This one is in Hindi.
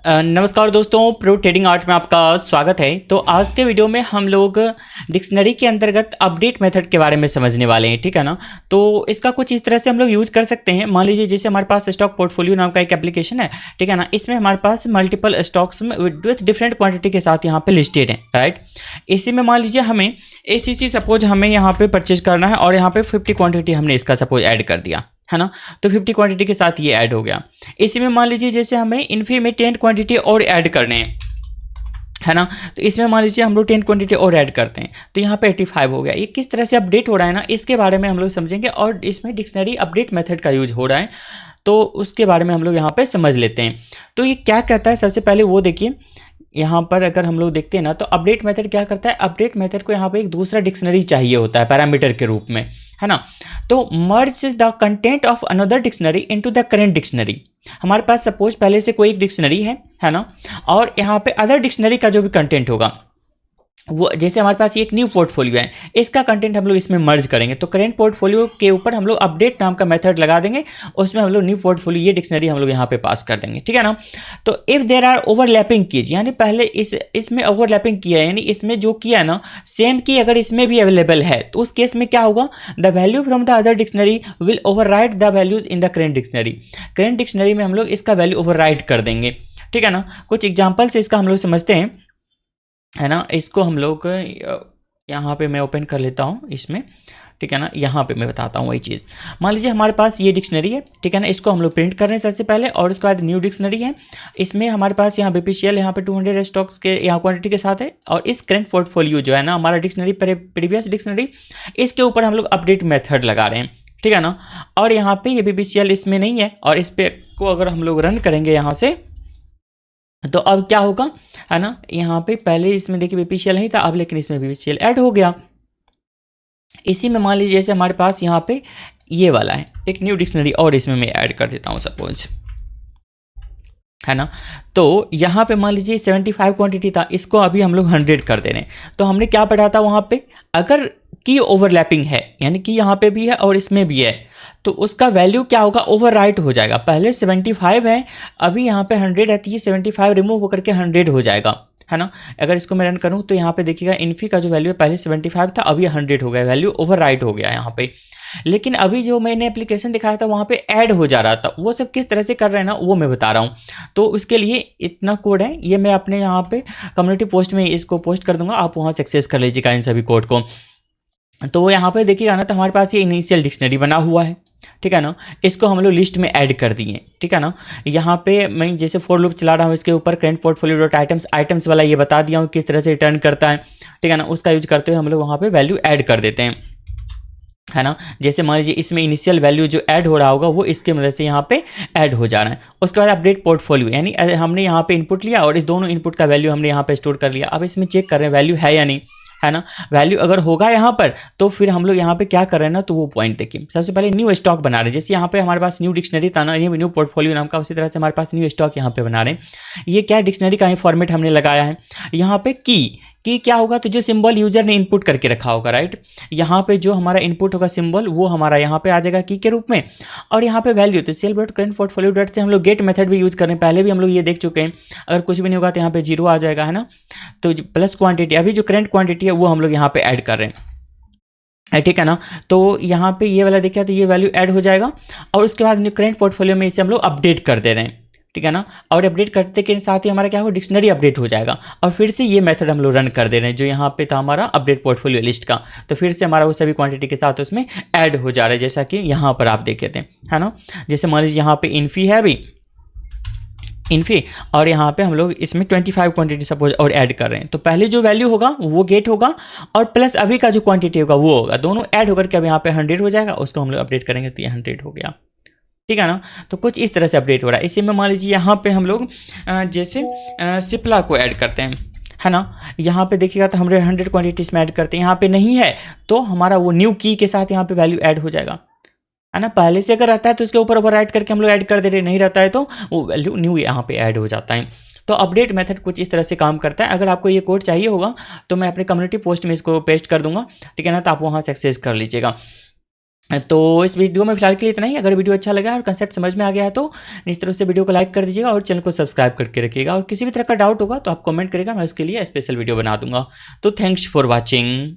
नमस्कार दोस्तों, प्रो ट्रेडिंग आर्ट में आपका स्वागत है। तो आज के वीडियो में हम लोग डिक्शनरी के अंतर्गत अपडेट मेथड के बारे में समझने वाले हैं, ठीक है ना। तो इसका कुछ इस तरह से हम लोग यूज कर सकते हैं। मान लीजिए जैसे हमारे पास स्टॉक पोर्टफोलियो नाम का एक एप्लीकेशन है, ठीक है ना। इसमें हमारे पास multiple stocks with different quantity के साथ यहाँ पे लिस्टेड है, राइट। इसी में मान लीजिए हमें ACC सपोज हमें यहाँ पे परचेज करना है और यहाँ पे 50 क्वांटिटी हमने इसका सपोज ऐड कर दिया है ना। तो 50 क्वांटिटी के साथ ये ऐड हो गया। इसी में मान लीजिए जैसे हमें इन्फी में 10 क्वांटिटी और ऐड करने हैं, है ना। तो इसमें मान लीजिए हम लोग 10 क्वांटिटी और ऐड करते हैं तो यहाँ पे 85 हो गया। ये किस तरह से अपडेट हो रहा है ना, इसके बारे में हम लोग समझेंगे। और इसमें डिक्शनरी अपडेट मेथड का यूज हो रहा है तो उसके बारे में हम लोग यहाँ पे समझ लेते हैं। तो ये क्या कहता है, सबसे पहले वो देखिए। यहाँ पर अगर हम लोग देखते हैं ना, तो अपडेट मेथड क्या करता है, अपडेट मेथड को यहाँ पे एक दूसरा डिक्शनरी चाहिए होता है पैरामीटर के रूप में, है ना। तो merge the content of another dictionary into the current dictionary. हमारे पास सपोज पहले से कोई एक डिक्शनरी है ना, और यहाँ पे अदर डिक्शनरी का जो भी कंटेंट होगा वो, जैसे हमारे पास ये एक न्यू पोर्टफोलियो है, इसका कंटेंट हम लोग इसमें मर्ज करेंगे। तो करेंट पोर्टफोलियो के ऊपर हम लोग अपडेट नाम का मेथड लगा देंगे, उसमें हम लोग न्यू पोर्टफोलियो ये डिक्शनरी हम लोग यहाँ पे पास कर देंगे, ठीक है ना। तो if there are overlapping keys, यानी पहले इसमें ओवरलैपिंग किया है, यानी इसमें जो किया है ना सेम की अगर इसमें भी अवेलेबल है तो उस केस में क्या होगा, the value from the other dictionary will overwrite the values in the current dictionary. Current dictionary में हम लोग इसका वैल्यू ओवरराइट कर देंगे, ठीक है ना। कुछ एग्जाम्पल से इसका हम लोग समझते हैं, है ना। इसको हम लोग यहाँ पे मैं ओपन कर लेता हूँ इसमें, ठीक है ना। यहाँ पे मैं बताता हूँ वही चीज़। मान लीजिए हमारे पास ये डिक्शनरी है, ठीक है ना। इसको हम लोग प्रिंट कर रहे हैं सबसे पहले, और उसके बाद न्यू डिक्शनरी है। इसमें हमारे पास यहाँ BPCL यहाँ पे 200 स्टॉक्स के यहाँ क्वांटिटी के साथ है। और इस करेंट पोर्टफोलियो जो है ना हमारा डिक्शनरी प्रीवियस डिक्शनरी, इसके ऊपर हम लोग अपडेट मेथड लगा रहे हैं, ठीक है ना। और यहाँ पे ये BPCL इसमें नहीं है, और इस पे को अगर हम लोग रन करेंगे यहाँ से तो अब क्या होगा, है ना। यहाँ पे पहले इसमें देखिए BPCL नहीं था, अब लेकिन इसमें BPCL ऐड हो गया। इसी में मान लीजिए जैसे हमारे पास यहाँ पे ये वाला है एक न्यू डिक्शनरी, और इसमें मैं ऐड कर देता हूँ सपोज, है ना। तो यहाँ पे मान लीजिए 75 क्वांटिटी था, इसको अभी हम लोग 100 कर दे रहे हैं। तो हमने क्या पढ़ा था वहाँ पे, अगर की ओवरलैपिंग है, यानी कि यहाँ पे भी है और इसमें भी है, तो उसका वैल्यू क्या होगा, ओवरराइट हो जाएगा। पहले 75 है, अभी यहाँ पे 100 है, तो ये 75 रिमूव होकर के 100 हो जाएगा, है ना। अगर इसको मैं रन करूँ तो यहाँ पे देखिएगा इन्फी का जो वैल्यू है पहले 75 था, अभी 100 हो गया, वैल्यू ओवरराइट हो गया यहाँ पे। लेकिन अभी जो मैंने एप्लीकेशन दिखाया था वहाँ पे ऐड हो जा रहा था, वो सब किस तरह से कर रहे हैं ना वो मैं बता रहा हूँ। तो उसके लिए इतना कोड है, ये मैं अपने यहाँ पे कम्युनिटी पोस्ट में इसको पोस्ट कर दूंगा, आप वहाँ से एक्सेस कर लीजिएगा इन सभी कोड को। तो यहाँ पे देखिएगा ना, तो हमारे पास ये इनिशियल डिक्शनरी बना हुआ है, ठीक है ना। इसको हम लोग लिस्ट में ऐड कर दिए, ठीक है ना। यहाँ पे मैं जैसे फॉर लूप चला रहा हूँ, इसके ऊपर करेंट पोर्टफोलियो डॉट आइटम्स वाला ये बता दिया हूँ किस तरह से रिटर्न करता है, ठीक है ना। उसका यूज करते हुए हम लोग वहाँ पे वैल्यू ऐड कर देते हैं, है ना। जैसे मान लीजिए इसमें इनिशियल वैल्यू जो ऐड हो रहा होगा वो इसके मदद से यहाँ पे ऐड हो जा रहा है। उसके बाद अपडेट पोर्टफोलियो, यानी हमने यहाँ पे इनपुट लिया और इस दोनों इनपुट का वैल्यू हमने यहाँ पे स्टोर कर लिया। अब इसमें चेक कर रहे हैं वैल्यू है या नहीं, है ना। वैल्यू अगर होगा यहाँ पर तो फिर हम लोग यहाँ पे क्या कर रहे हैं ना, तो वो पॉइंट देखिए। सबसे पहले न्यू स्टॉक बना रहे हैं, जैसे यहाँ पे हमारे पास न्यू डिक्शनरी था ना, न्यू पोर्टफोलियो नाम का, उसी तरह से हमारे पास न्यू स्टॉक यहाँ पे बना रहे हैं। ये क्या डिक्शनरी का ही फॉर्मेट हमने लगाया है। यहाँ पे की क्या होगा, तो जो सिंबल यूजर ने इनपुट करके रखा होगा, राइट। यहाँ पे जो हमारा इनपुट होगा सिंबल, वो हमारा यहाँ पे आ जाएगा की के रूप में। और यहाँ पे वैल्यू, तो self dot current portfolio dot से हम लोग गेट मेथड भी यूज कर रहे हैं, पहले भी हम लोग ये देख चुके हैं। अगर कुछ भी नहीं होगा तो यहाँ पे 0 आ जाएगा, है ना। तो प्लस क्वांटिटी, अभी जो करेंट क्वांटिटी है वो हम लोग यहाँ पे ऐड कर रहे हैं, ठीक है ना। तो यहाँ पे ये वाला देखिए, तो ये वैल्यू ऐड हो जाएगा। और उसके बाद करेंट पोर्टफोलियो में इसे हम लोग अपडेट कर दे रहे हैं, ठीक है ना। और अपडेट करते के साथ ही हमारा क्या होगा, डिक्शनरी अपडेट हो जाएगा। और फिर से ये मेथड हम लोग रन कर दे रहे हैं जो यहाँ पे था हमारा अपडेट पोर्टफोलियो लिस्ट का, तो फिर से हमारा वो सभी क्वांटिटी के साथ उसमें ऐड हो जा रहा है, जैसा कि यहाँ पर आप देखे थे, है ना। जैसे मान लीजिए यहाँ पे इन्फी है अभी इन्फी, और यहाँ पे हम लोग इसमें 25 क्वांटिटी सपोज और ऐड कर रहे हैं। तो पहले जो वैल्यू होगा वो गेट होगा, और प्लस अभी का जो क्वांटिटी होगा वो होगा, दोनों ऐड होकर के अब यहाँ पे 100 हो जाएगा। उसको हम लोग अपडेट करेंगे तो ये 100 हो गया, ठीक है ना। तो कुछ इस तरह से अपडेट हो रहा है। इसी में मान लीजिए यहाँ पे हम लोग जैसे सिप्ला को ऐड करते हैं, है ना। यहाँ पे देखिएगा तो हम 100 क्वांटिटी इसमें ऐड करते हैं, यहाँ पे नहीं है तो हमारा वो न्यू की के साथ यहाँ पे वैल्यू ऐड हो जाएगा, है ना। पहले से अगर रहता है तो उसके ऊपर ओवरराइट करके हम लोग ऐड कर दे रहे, नहीं रहता है तो वो वैल्यू न्यू यहाँ पे ऐड हो जाता है। तो अपडेट मेथड कुछ इस तरह से काम करता है। अगर आपको ये कोड चाहिए होगा तो मैं अपने कम्युनिटी पोस्ट में इसको पेस्ट कर दूंगा, ठीक है ना। तो आप वहाँ से एक्सेस कर लीजिएगा। तो इस वीडियो में फिलहाल के लिए इतना ही। अगर वीडियो अच्छा लगा और कंसेप्ट समझ में आ गया है तो निश्चित रूप से वीडियो को लाइक कर दीजिएगा और चैनल को सब्सक्राइब करके रखिएगा। और किसी भी तरह का डाउट होगा तो आप कमेंट करिएगा, मैं उसके लिए स्पेशल वीडियो बना दूंगा। तो थैंक्स फॉर वॉचिंग।